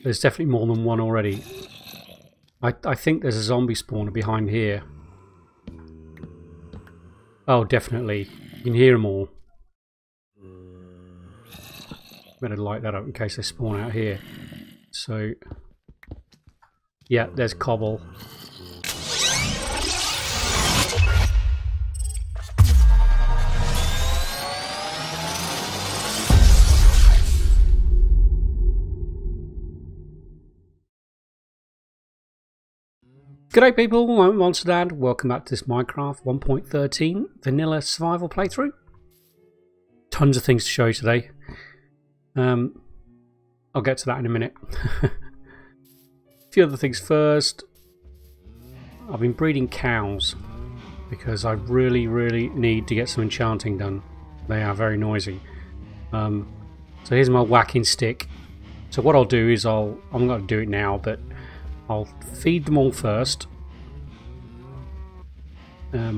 There's definitely more than one already. I think there's a zombie spawner behind here. Oh, definitely. You can hear them all. Better light that up in case they spawn out here. So, yeah, there's cobble. G'day people, I'm Monster Dad. Welcome back to this Minecraft 1.13 vanilla survival playthrough. Tons of things to show you today. I'll get to that in a minute. A few other things first. I've been breeding cows because I really need to get some enchanting done. They are very noisy. So here's my whacking stick. So what I'll do is I'm not going to do it now, but I'll feed them all first,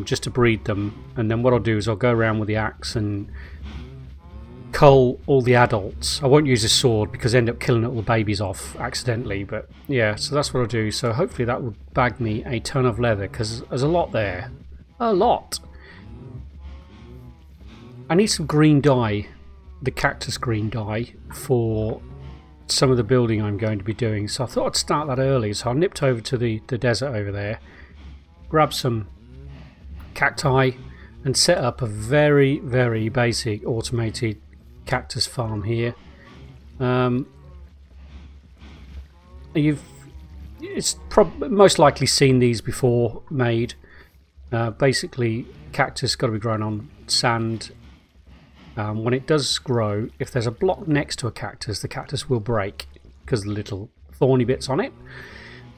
just to breed them, and then what I'll do is I'll go around with the axe and cull all the adults. I won't use a sword because I end up killing all the babies off accidentally, but yeah, so that's what I'll do. So hopefully that will bag me a ton of leather because there's a lot there. A lot! I need some green dye, the cactus green dye, for some of the building I'm going to be doing, so I thought I'd start that early. So I nipped over to the desert over there, grabbed some cacti and set up a very basic automated cactus farm here. It's most likely seen these before made. Basically, cactus got to be grown on sand. When it does grow, if there's a block next to a cactus, the cactus will break because of the little thorny bits on it.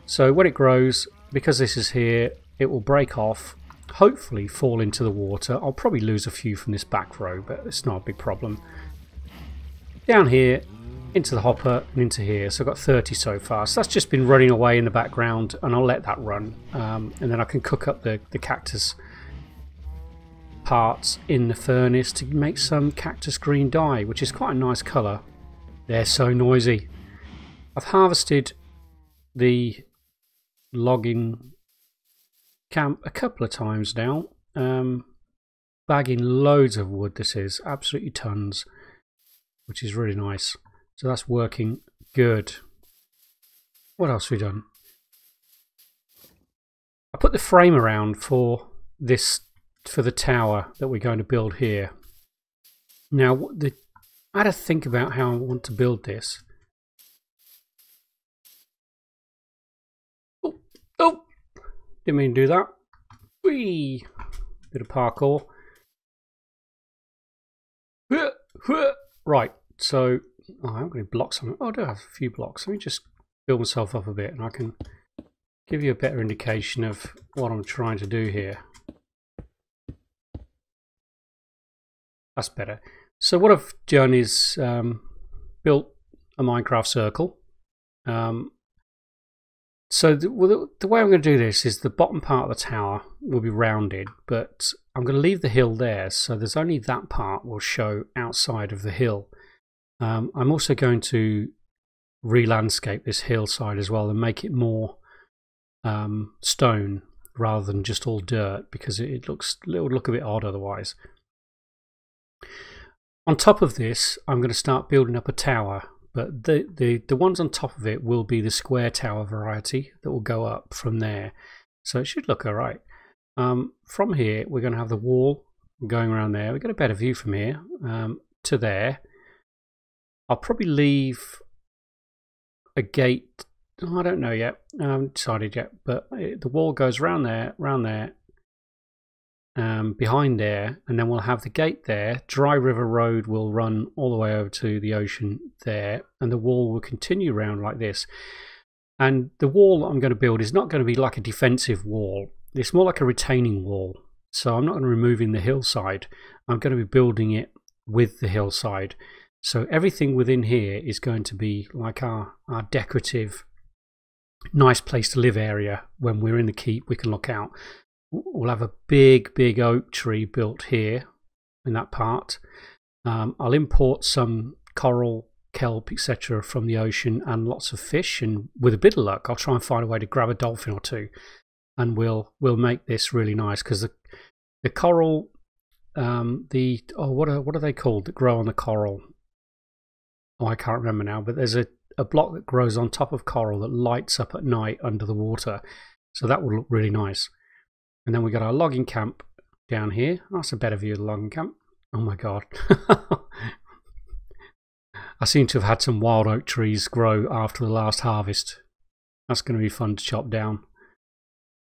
So when it grows, because this is here, it will break off, hopefully fall into the water. I'll probably lose a few from this back row, but it's not a big problem. Down here, into the hopper, and into here. So I've got 30 so far. So that's just been running away in the background, and I'll let that run. And then I can cook up the cactus parts in the furnace to make some cactus green dye, which is quite a nice colour. They're so noisy. I've harvested the logging camp a couple of times now, bagging loads of wood. This is absolutely tons, which is really nice. So that's working good. What else have we done? I put the frame around for this, for the tower that we're going to build here. Now, I had to think about how I want to build this. Oh! Didn't mean to do that. Whee! Bit of parkour. Right, so I haven't got any blocks on it. Oh, I do have a few blocks. Let me just build myself up a bit and I can give you a better indication of what I'm trying to do here. That's better. So what I've done is built a Minecraft circle. So the way I'm going to do this is the bottom part of the tower will be rounded, but I'm going to leave the hill there, so there's only that part will show outside of the hill. I'm also going to re-landscape this hillside as well and make it more stone rather than just all dirt, because it would look a bit odd otherwise. On top of this, I'm going to start building up a tower, but the ones on top of it will be the square tower variety that will go up from there. So it should look alright. From here, we're going to have the wall going around there. We've got a better view from here to there. I'll probably leave a gate. Oh, I don't know yet. I haven't decided yet, but the wall goes around there, behind there, and then we'll have the gate there. Dry River Road will run all the way over to the ocean there, and the wall will continue around like this. And the wall that I'm going to build is not going to be like a defensive wall. It's more like a retaining wall. So I'm not going to be removing the hillside. I'm going to be building it with the hillside. So everything within here is going to be like our decorative, nice place to live area. When we're in the keep, we can look out. We'll have a big oak tree built here in that part. I'll import some coral kelp, etc. from the ocean, and lots of fish. And with a bit of luck, I'll try and find a way to grab a dolphin or two, and we'll make this really nice. Because the coral, what are they called that grow on the coral? Oh, I can't remember now. But there's a block that grows on top of coral that lights up at night under the water, so that will look really nice. And then we got our logging camp down here. That's a better view of the logging camp. Oh my god. I seem to have had some wild oak trees grow after the last harvest. That's going to be fun to chop down.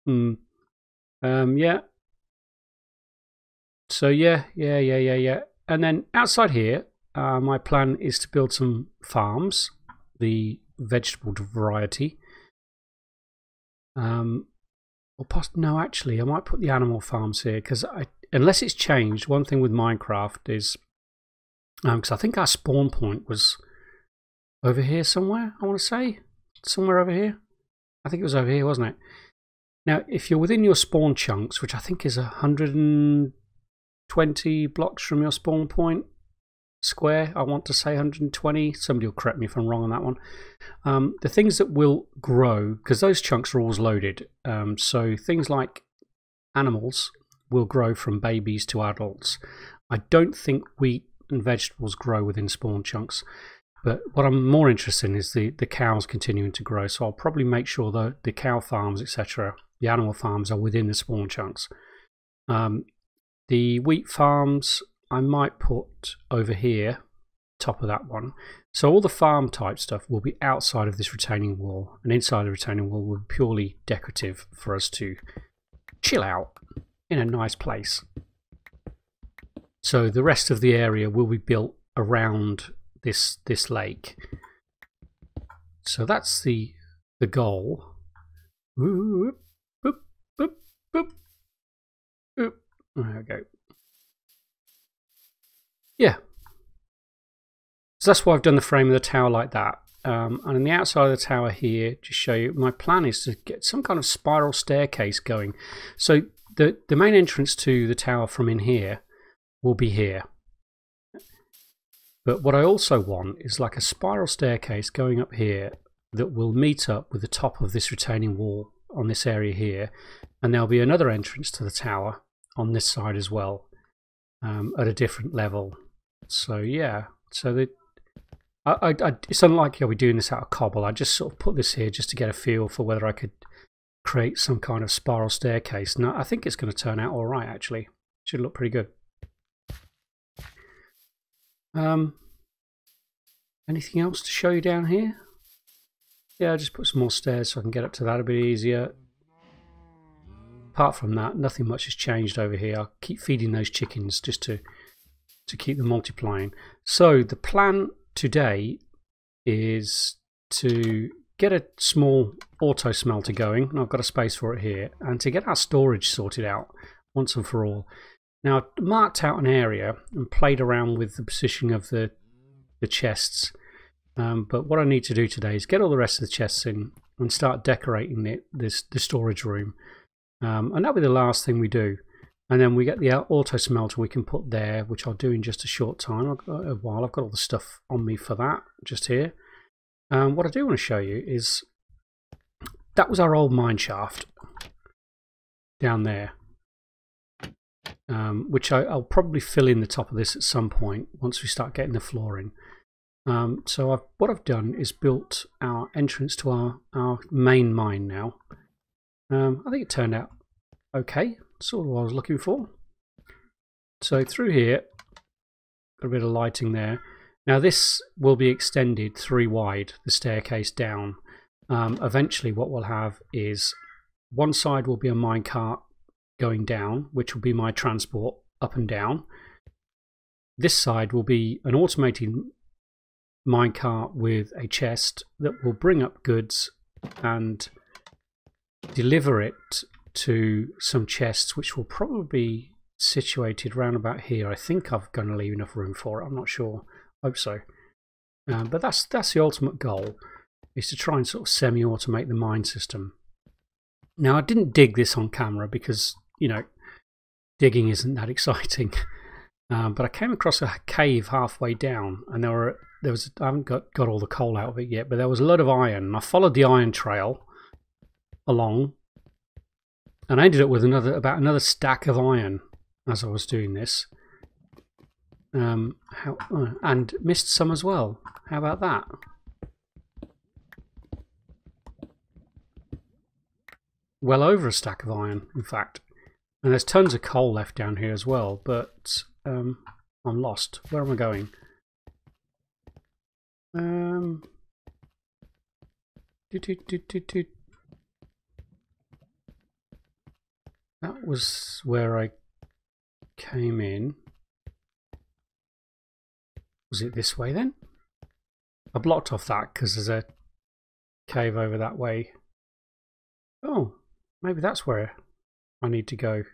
Yeah. So yeah. And then outside here, my plan is to build some farms, the vegetable variety. No, actually, I might put the animal farms here, because unless it's changed, one thing with Minecraft is, because I think our spawn point was over here somewhere, I want to say. Somewhere over here. I think it was over here, wasn't it? Now, if you're within your spawn chunks, which I think is 120 blocks from your spawn point square, I want to say 120. Somebody will correct me if I'm wrong on that one. The things that will grow, because those chunks are always loaded, so things like animals will grow from babies to adults. I don't think wheat and vegetables grow within spawn chunks, but what I'm more interested in is the cows continuing to grow. So I'll probably make sure that the cow farms, etc., the animal farms, are within the spawn chunks. The wheat farms I might put over here, top of that one. So all the farm type stuff will be outside of this retaining wall, and inside the retaining wall will be purely decorative for us to chill out in a nice place. So the rest of the area will be built around this lake. So that's the goal. Boop, boop, boop, boop, boop. There we go. Yeah. So that's why I've done the frame of the tower like that. And on the outside of the tower here, to show you, my plan is to get some kind of spiral staircase going. So the main entrance to the tower from in here will be here. But what I also want is like a spiral staircase going up here that will meet up with the top of this retaining wall on this area here. And there'll be another entrance to the tower on this side as well, at a different level. So yeah, so it's unlikely I'll be doing this out of cobble. I just sort of put this here just to get a feel for whether I could create some kind of spiral staircase. Now I think it's going to turn out all right, actually. Should look pretty good. Anything else to show you down here? Yeah, I'll just put some more stairs so I can get up to that a bit easier. Apart from that, nothing much has changed over here. I'll keep feeding those chickens just to keep them multiplying. So the plan today is to get a small auto smelter going, and I've got a space for it here, and to get our storage sorted out once and for all. Now, I've marked out an area and played around with the positioning of the chests, but what I need to do today is get all the rest of the chests in and start decorating the storage room, and that'll be the last thing we do. And then we get the auto smelter we can put there, which I'll do in just a short time. I've got all the stuff on me for that just here. What I do want to show you is that was our old mine shaft down there, which I'll probably fill in the top of this at some point once we start getting the floor in. So what I've done is built our entrance to our main mine now. I think it turned out okay. Sort of what I was looking for. So through here, got a bit of lighting there. Now this will be extended 3 wide, the staircase down. Eventually what we'll have is one side will be a minecart going down, which will be my transport up and down. This side will be an automated minecart with a chest that will bring up goods and deliver it to some chests, which will probably be situated round about here. I think I'm going to leave enough room for it. I'm not sure. Hope so. But that's the ultimate goal, is to try and sort of semi-automate the mine system. Now, I didn't dig this on camera because, you know, digging isn't that exciting. But I came across a cave halfway down, and there were there was, I haven't got all the coal out of it yet, but there was a lot of iron. And I followed the iron trail along, and I ended up with about another stack of iron as I was doing this. And missed some as well. How about that? Well over a stack of iron, in fact. And there's tons of coal left down here as well, but I'm lost. Where am I going? That was where I came in. Was it this way then? I blocked off that because there's a cave over that way. Oh, maybe that's where I need to go.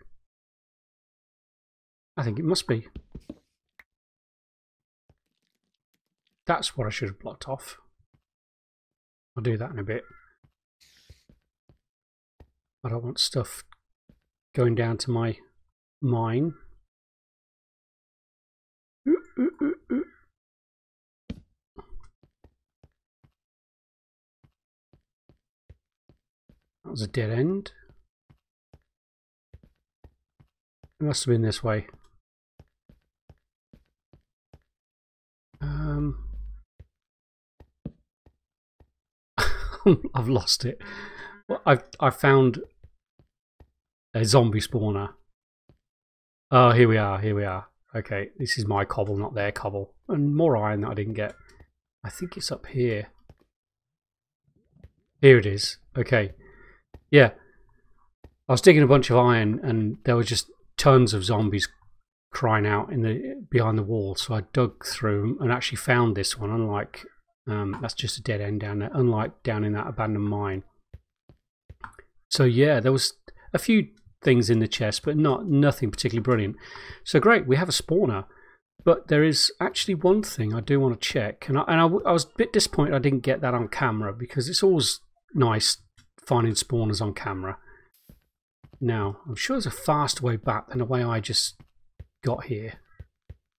I think it must be. That's what I should have blocked off. I'll do that in a bit. I don't want stuff going down to my mine. That was a dead end. It must have been this way. I've lost it. Well, I've found a zombie spawner. Oh, here we are. Here we are. Okay, this is my cobble, not their cobble. And more iron that I didn't get. I think it's up here. Here it is. Okay. Yeah. I was digging a bunch of iron and there were just tons of zombies crying out behind the wall. So I dug through and actually found this one, unlike that's just a dead end down there, unlike down in that abandoned mine. So yeah, there was a few things in the chest, but nothing particularly brilliant. So great, we have a spawner. But there is actually one thing I do want to check, and I was a bit disappointed I didn't get that on camera, because it's always nice finding spawners on camera. Now, I'm sure there's a faster way back than the way I just got here.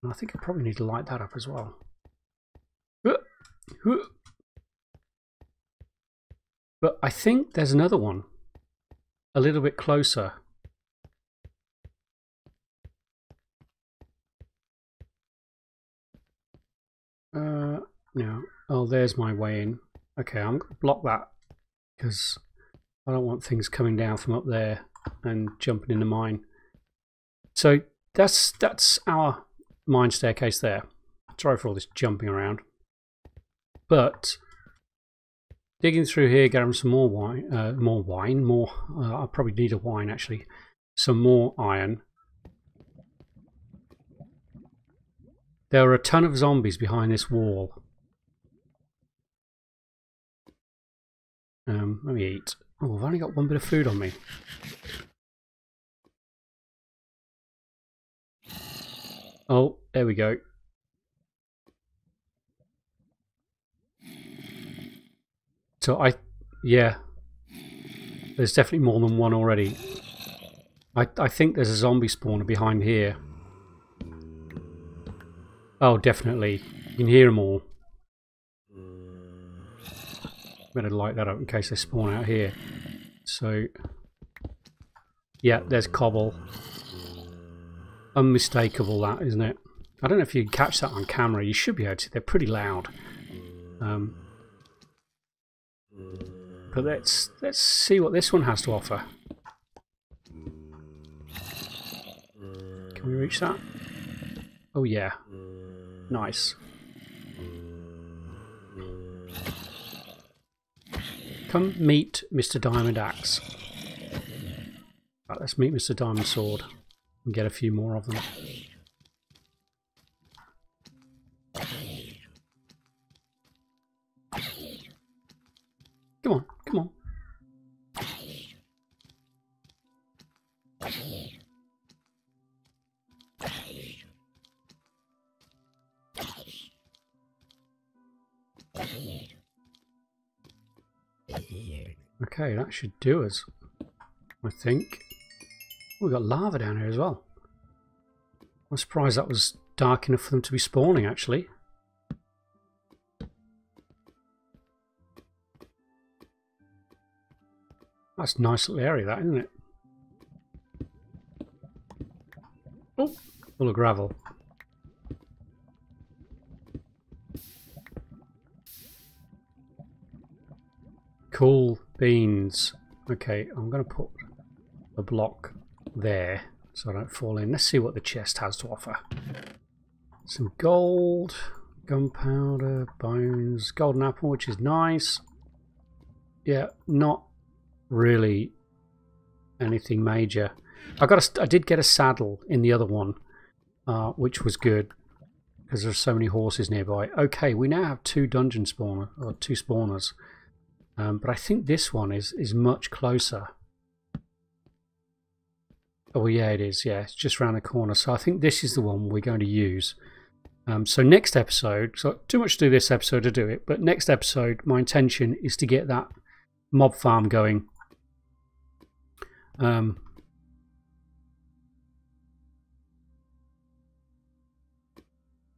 And I think I probably need to light that up as well. But I think there's another one a little bit closer. No. Oh, there's my way in. Okay, I'm going to block that because I don't want things coming down from up there and jumping in the mine. So that's our mine staircase there. Sorry for all this jumping around. But digging through here, getting some more wine. I'll probably need a wine actually. Some more iron. There are a ton of zombies behind this wall. Let me eat. Oh, I've only got one bit of food on me. Oh, there we go. So yeah, there's definitely more than one already. I think there's a zombie spawner behind here. Oh, definitely. You can hear them all. Better light that up in case they spawn out here. So, yeah, there's cobble. Unmistakable, that, isn't it? I don't know if you can catch that on camera. You should be able to. They're pretty loud. But let's see what this one has to offer. Can we reach that? Oh yeah. Nice. Come meet Mr. Diamond Axe. Right, let's meet Mr. Diamond Sword and get a few more of them. Come on, come on. Okay, that should do us, I think. Oh, we've got lava down here as well. I'm surprised that was dark enough for them to be spawning, actually. That's a nice little area, that, isn't it? Oh, full of gravel. Cool beans. Okay, I'm going to put a block there so I don't fall in. Let's see what the chest has to offer. Some gold, gunpowder, bones, golden apple, which is nice. Yeah, not really anything major. I did get a saddle in the other one, which was good because there's so many horses nearby. Okay, we now have two dungeon spawners, or two spawners, but I think this one is much closer. Oh yeah, it is. Yeah, it's just around the corner. So I think this is the one we're going to use. So next episode, so too much to do this episode to do it, but next episode my intention is to get that mob farm going.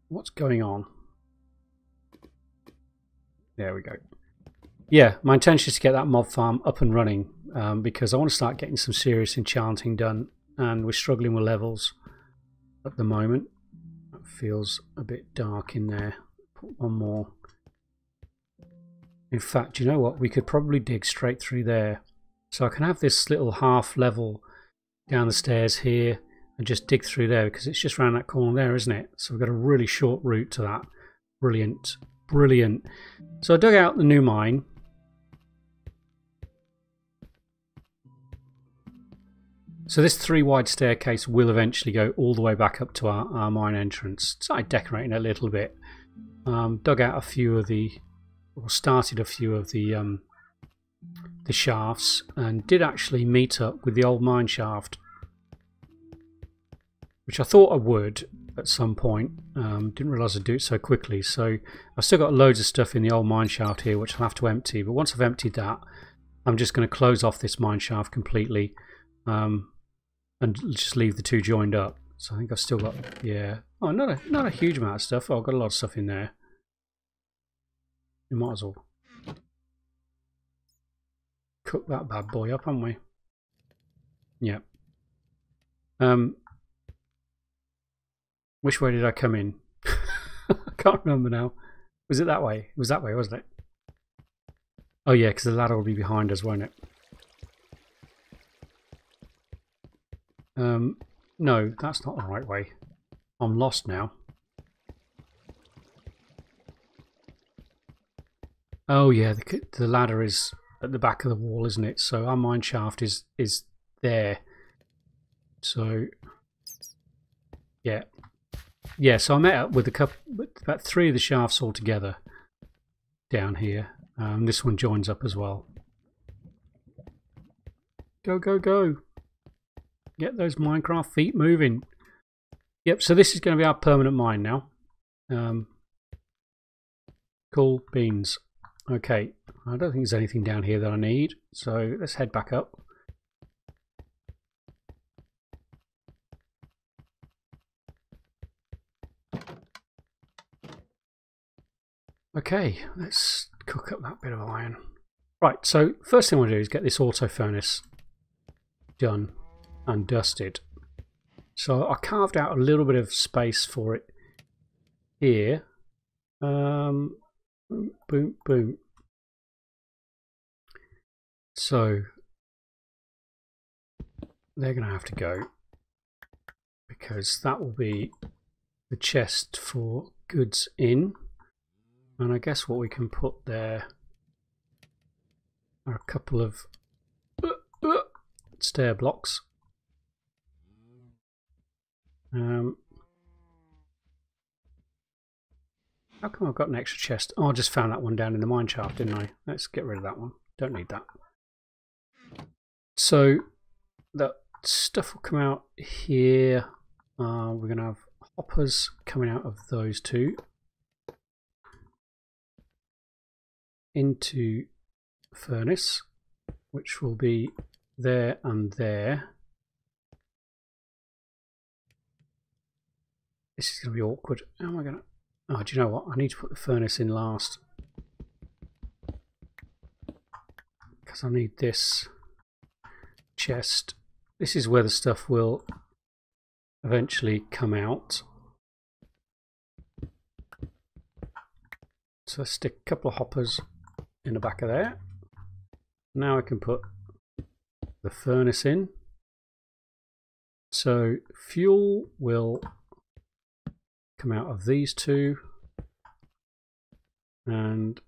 What's going on? There we go. Yeah, my intention is to get that mob farm up and running because I want to start getting some serious enchanting done, and we're struggling with levels at the moment. That feels a bit dark in there. Put one more. In fact, you know what? We could probably dig straight through there. So I can have this little half level down the stairs here and just dig through there because it's just around that corner there, isn't it? So we've got a really short route to that. Brilliant. Brilliant. So I dug out the new mine. So this 3 wide staircase will eventually go all the way back up to our mine entrance. Started decorating a little bit. Dug out a few of the, or started a few of the shafts, and did actually meet up with the old mine shaft, which I thought I would at some point. Didn't realise I'd do it so quickly. So I've still got loads of stuff in the old mine shaft here which I'll have to empty, but once I've emptied that I'm just going to close off this mine shaft completely and just leave the two joined up. So I think I've still got, yeah, oh, not a huge amount of stuff. Oh, I've got a lot of stuff in there. We might as well cook that bad boy up, haven't we? Yeah. Which way did I come in? I can't remember now. Was it that way? It was that way, wasn't it? Oh yeah, because the ladder will be behind us, won't it? No, that's not the right way. I'm lost now. Oh yeah, the ladder is at the back of the wall, isn't it? So our mine shaft is there. So yeah, yeah. So I met up with about 3 of the shafts all together down here. This one joins up as well. Go go go! Get those Minecraft feet moving. Yep. So this is going to be our permanent mine now. Cool beans. Okay, I don't think there's anything down here that I need, so let's head back up. Okay, let's cook up that bit of iron. Right, so first thing I want to do is get this auto furnace done and dusted. So I carved out a little bit of space for it here. Boom, boom, boom. So they're going to have to go because that will be the chest for goods in. And I guess what we can put there are a couple of stair blocks. How come I've got an extra chest? Oh, I just found that one down in the mine shaft, didn't I? Let's get rid of that one. Don't need that. So that stuff will come out here. We're going to have hoppers coming out of those two into the furnace, which will be there and there. This is going to be awkward. How am I going to... Oh, do you know what? I need to put the furnace in last because I need this chest. This is where the stuff will eventually come out. So let's stick a couple of hoppers in the back of there. Now I can put the furnace in. So fuel will come out of these two and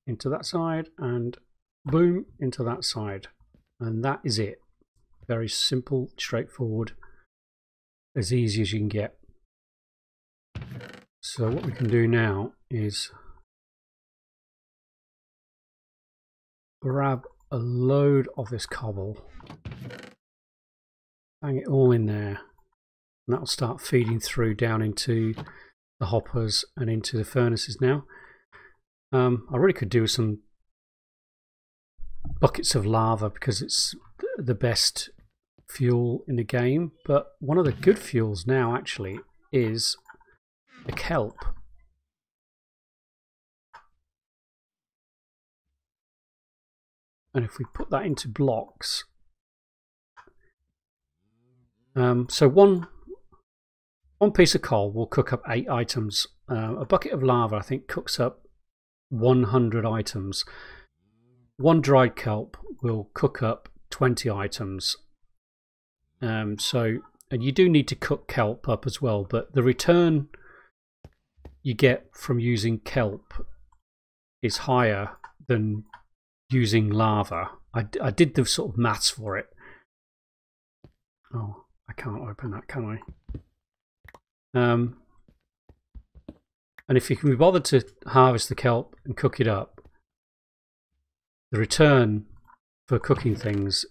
into that side and boom into that side, and that is it. Very simple, straightforward, as easy as you can get. So what we can do now is grab a load of this cobble, bang it all in there, and that'll start feeding through down into the hoppers and into the furnaces now. I really could do with some buckets of lava because it's the best fuel in the game, but one of the good fuels now actually is the kelp. And if we put that into blocks, so one piece of coal will cook up 8 items. A bucket of lava I think cooks up 100 items. One dried kelp will cook up 20 items. And you do need to cook kelp up as well, but the return you get from using kelp is higher than using lava. I did the sort of maths for it. Oh, I can't open that, can I? And if you can be bothered to harvest the kelp and cook it up, the return for cooking things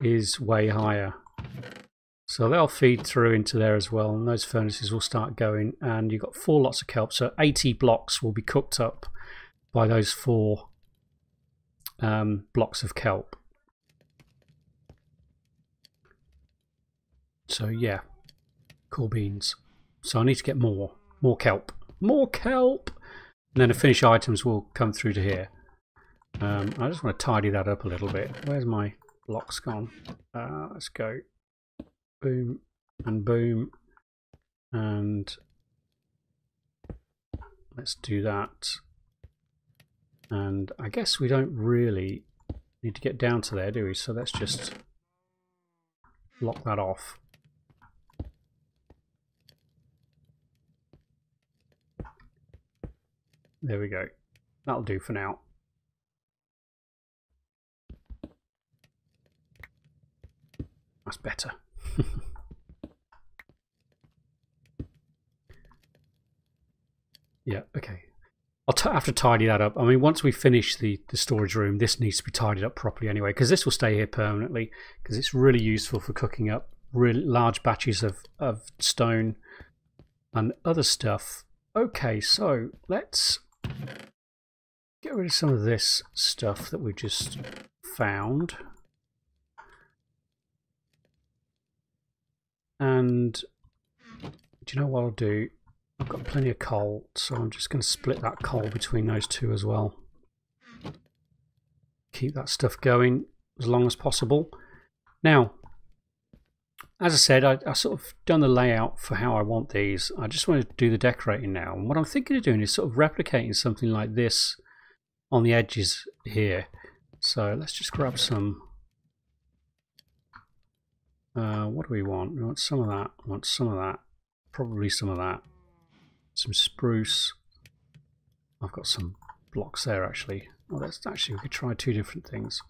is way higher. So they'll feed through into there as well, and those furnaces will start going, and you've got 4 lots of kelp, so 80 blocks will be cooked up by those 4 blocks of kelp. So yeah, cool beans. So I need to get more kelp, and then the finished items will come through to here. I just want to tidy that up a little bit. Where's my blocks gone? Let's go boom and boom, and let's do that. And I guess we don't really need to get down to there, do we? So let's just block that off. There we go. That'll do for now. That's better. Yeah, okay. I'll have to tidy that up. I mean, once we finish the storage room, this needs to be tidied up properly anyway, because this will stay here permanently, because it's really useful for cooking up really large batches of stone and other stuff. Okay, so let's get rid of some of this stuff that we just found. And do you know what I'll do? I've got plenty of coal, so I'm just going to split that coal between those two as well. Keep that stuff going as long as possible. Now, as I said, I sort of done the layout for how I want these. I just want to do the decorating now. And what I'm thinking of doing is sort of replicating something like this on the edges here. So let's just grab some. What do we want? We want some of that. We want some of that. Probably some of that. Some spruce. I've got some blocks there actually. Oh, that's actually, we could try 2 different things.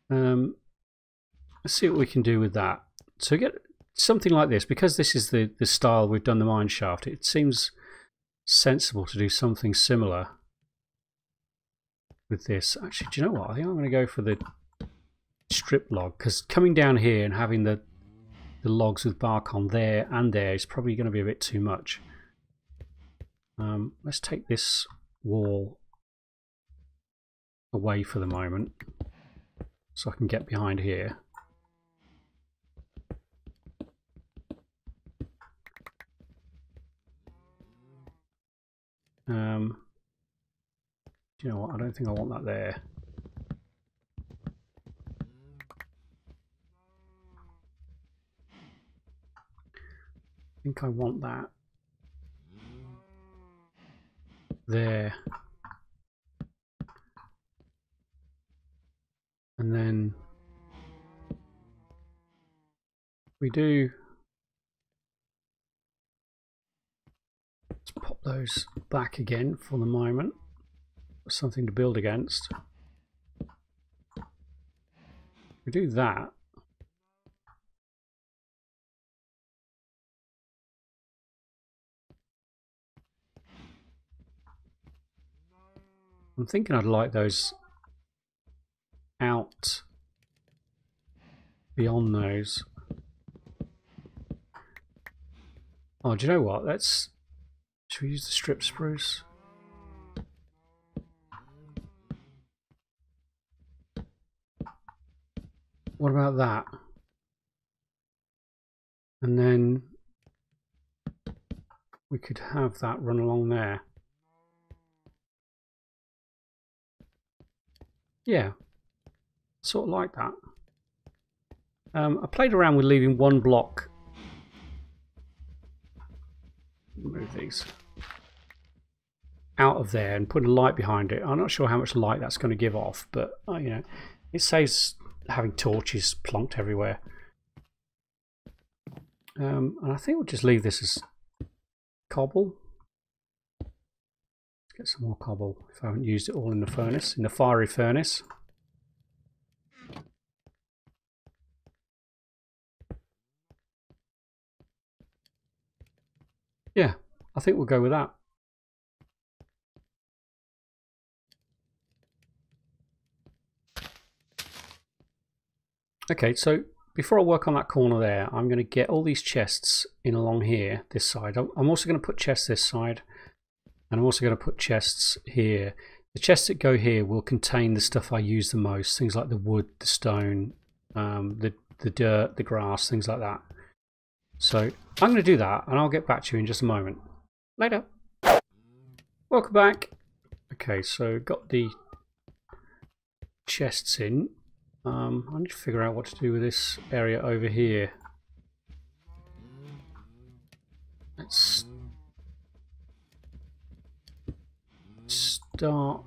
Let's see what we can do with that. So get something like this, because this is the style we've done the mine shaft. It seems sensible to do something similar with this. Actually, do you know what? I think I'm going to go for the strip log, because coming down here and having the logs with bark on there and there is probably going to be a bit too much. Let's take this wall away for the moment so I can get behind here. Do you know what? I don't think I want that there. think I want that there. And then we do, let's pop those back again for the moment. Something to build against. We do that. I'm thinking I'd like those out beyond those. Oh, do you know what? Should we use the strip spruce? What about that? And then we could have that run along there. Yeah, sort of like that. I played around with leaving one block. Move these out of there and put a light behind it. I'm not sure how much light that's going to give off, but you know, it saves having torches plonked everywhere. And I think we'll just leave this as cobble. Let's get some more cobble if I haven't used it all in the furnace, in the fiery furnace. Yeah, I think we'll go with that. Okay, so before I work on that corner there, I'm going to get all these chests in along here, this side. I'm also going to put chests this side, and I'm also going to put chests here. The chests that go here will contain the stuff I use the most, things like the wood, the stone, the dirt, the grass, things like that. So I'm going to do that, and I'll get back to you in just a moment. Later. Welcome back. Okay, so got the chests in. I need to figure out what to do with this area over here. Let's start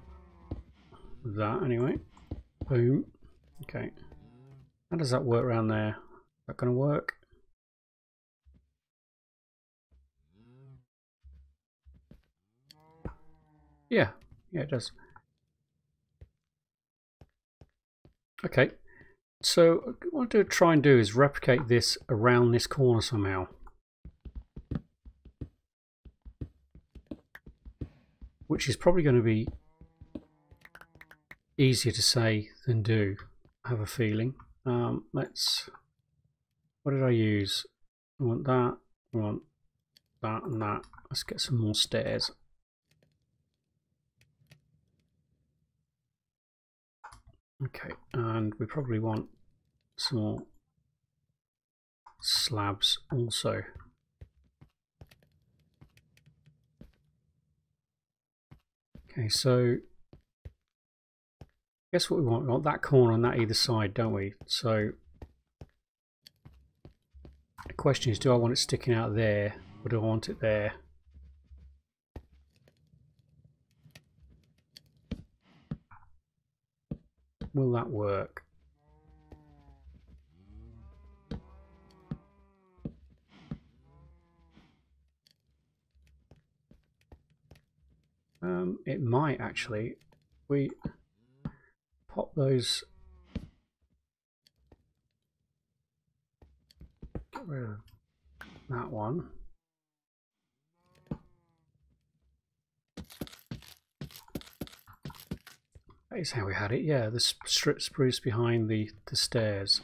with that anyway. Boom. Okay. How does that work around there? Is that going to work? Yeah, it does. Okay, so what I'll try and do is replicate this around this corner somehow. Which is probably going to be easier to say than do, I have a feeling. What did I use? I want that, I want that and that. Let's get some more stairs. Okay, and we probably want some more slabs also. Okay, so guess what we want? We want that corner on that either side, don't we? So the question is, do I want it sticking out there or do I want it there? Will that work? It might actually. We pop those. Get rid of that one. That is how we had it. Yeah, the strip spruce behind the stairs.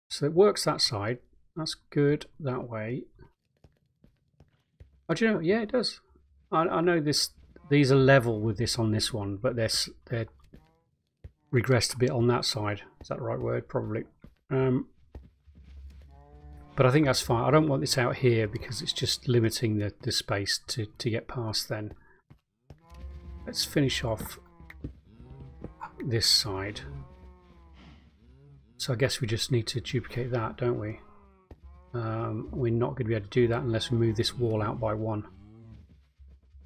So it works that side. That's good that way. Oh, do you know? Yeah, it does. I know this. These are level with this on this one, but they're regressed a bit on that side. Is that the right word? Probably. But I think that's fine. I don't want this out here because it's just limiting the space to get past then. Let's finish off this side. So I guess we just need to duplicate that, don't we? We're not going to be able to do that unless we move this wall out by 1.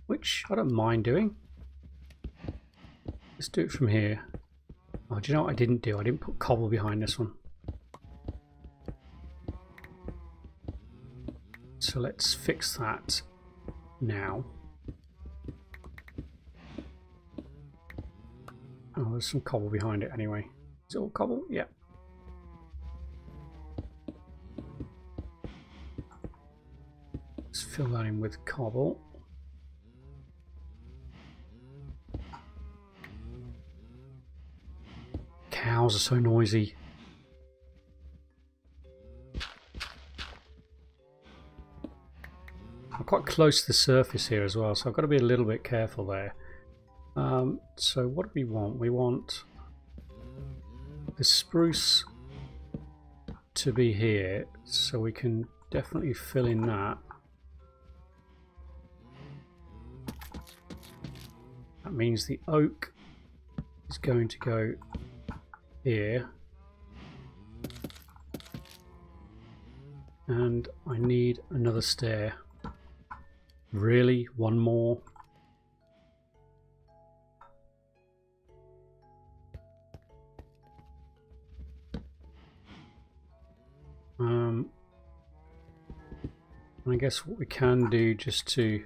Which I don't mind doing. Let's do it from here. Oh, do you know what I didn't do? I didn't put cobble behind this one. So let's fix that now. Oh, there's some cobble behind it anyway. Is it all cobble? Yeah. Let's fill that in with cobble. Cows are so noisy. I'm quite close to the surface here as well, so I've got to be a little bit careful there. So what do we want? We want the spruce to be here, so we can definitely fill in that. That means the oak is going to go here. And I need another stair. Really? One more? I guess what we can do just to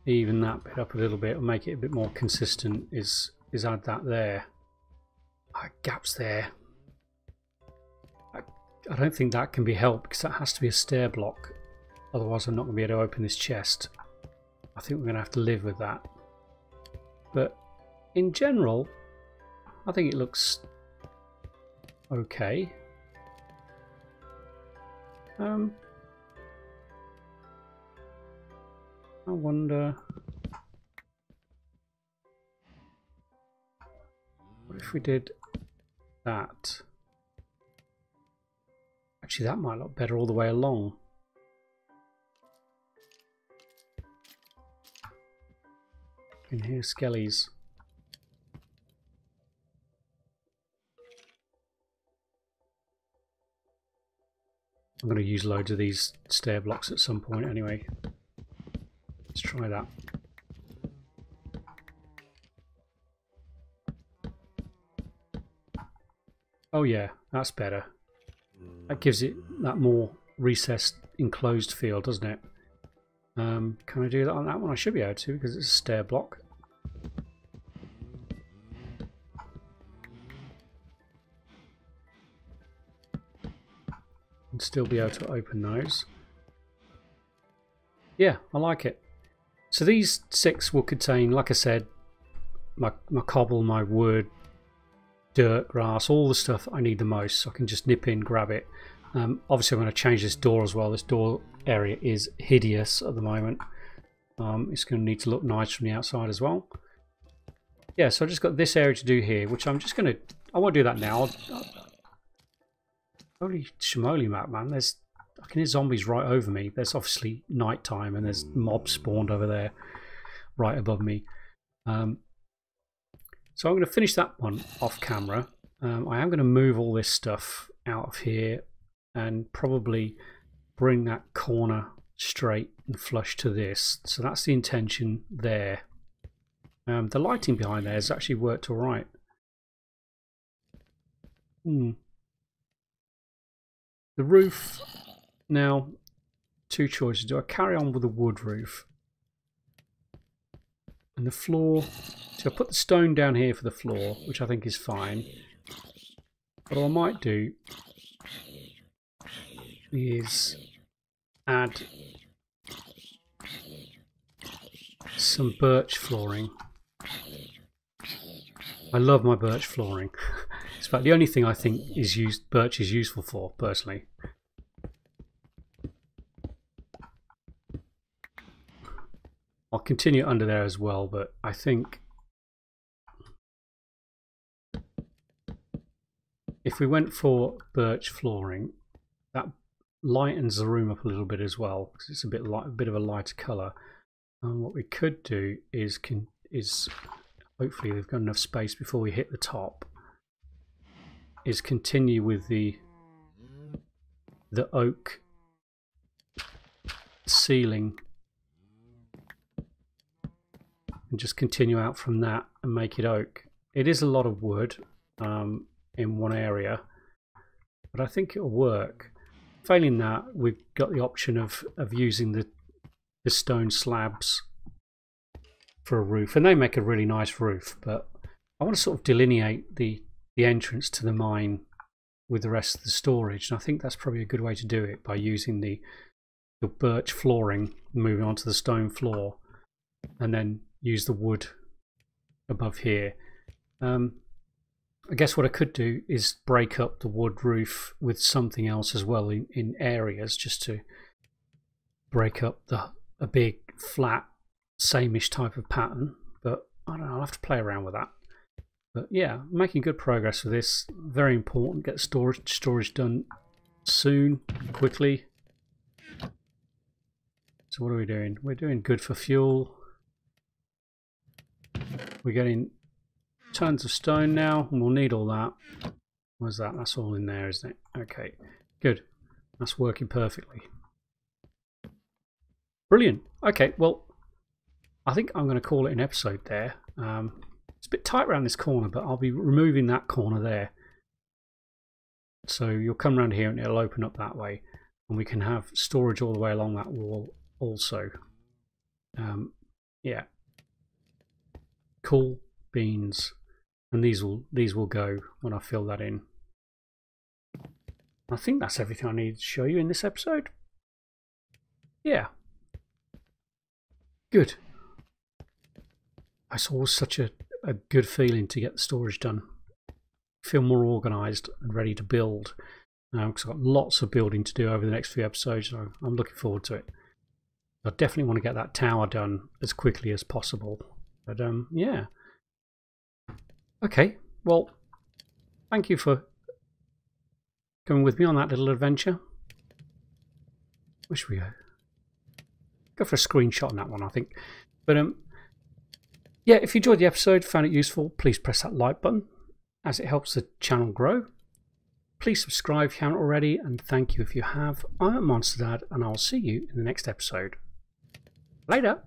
even that bit up a little bit and make it a bit more consistent is add that there. Gaps there. I don't think that can be helped because that has to be a stair block. Otherwise I'm not going to be able to open this chest. I think we're going to have to live with that. But in general, I think it looks okay. I wonder what if we did that. Actually, that might look better all the way along. You can hear skellies. I'm going to use loads of these stair blocks at some point anyway. Let's try that. Oh yeah, that's better. That gives it that more recessed, enclosed feel, doesn't it? Can I do that on that one? I should be able to because it's a stair block. And still be able to open those. Yeah, I like it. So these 6 will contain, like I said, my cobble, my wood, dirt, grass, all the stuff I need the most, so I can just nip in, grab it. Obviously I'm going to change this door as well. This door area is hideous at the moment. It's going to need to look nice from the outside as well. Yeah, so I've just got this area to do here, which I'm just going to... I won't do that now. Holy shimoly map, man. I can hear zombies right over me. There's obviously night time and there's mobs spawned over there right above me. So I'm going to finish that one off camera. I am going to move all this stuff out of here and probably bring that corner straight and flush to this. So that's the intention there. The lighting behind there has actually worked all right. The roof, now, 2 choices. Do I carry on with a wood roof? And the floor, so I put the stone down here for the floor, which I think is fine. But what I might do is add some birch flooring. I love my birch flooring. It's about the only thing I think birch is useful for, personally. I'll continue under there as well, but I think if we went for birch flooring, that lightens the room up a little bit as well, because it's a bit of a lighter colour. And what we could do is hopefully we've got enough space before we hit the top. is continue with the oak ceiling and just continue out from that and make it oak. It is a lot of wood in one area, but I think it'll work. Failing that, we've got the option of using the stone slabs for a roof, and they make a really nice roof, but I want to sort of delineate the entrance to the mine with the rest of the storage, and I think that's probably a good way to do it, by using the birch flooring, moving onto the stone floor, and then use the wood above here. I guess what I could do is break up the wood roof with something else as well in areas, just to break up a big flat same-ish type of pattern, but I don't know, I'll have to play around with that. But yeah, making good progress with this. Very important, get storage done soon, quickly. So what are we doing? We're doing good for fuel. We're getting tons of stone now, and we'll need all that. Where's that? That's all in there, isn't it? Okay, good. That's working perfectly. Brilliant. Okay, well, I think I'm going to call it an episode there. It's a bit tight around this corner, but I'll be removing that corner there. So you'll come around here and it'll open up that way, and we can have storage all the way along that wall also. Yeah. Cool beans. And these will go when I fill that in. I think that's everything I need to show you in this episode. Yeah. Good. It's always such a good feeling to get the storage done. Feel more organised and ready to build. Because I've got lots of building to do over the next few episodes, so I'm looking forward to it. I definitely want to get that tower done as quickly as possible. But yeah. Okay, well, thank you for coming with me on that little adventure. Wish we go for a screenshot on that one, I think. But yeah, if you enjoyed the episode, found it useful, please press that like button, as it helps the channel grow. Please subscribe if you haven't already, and thank you if you have. I'm Monster Dad, and I'll see you in the next episode. Later!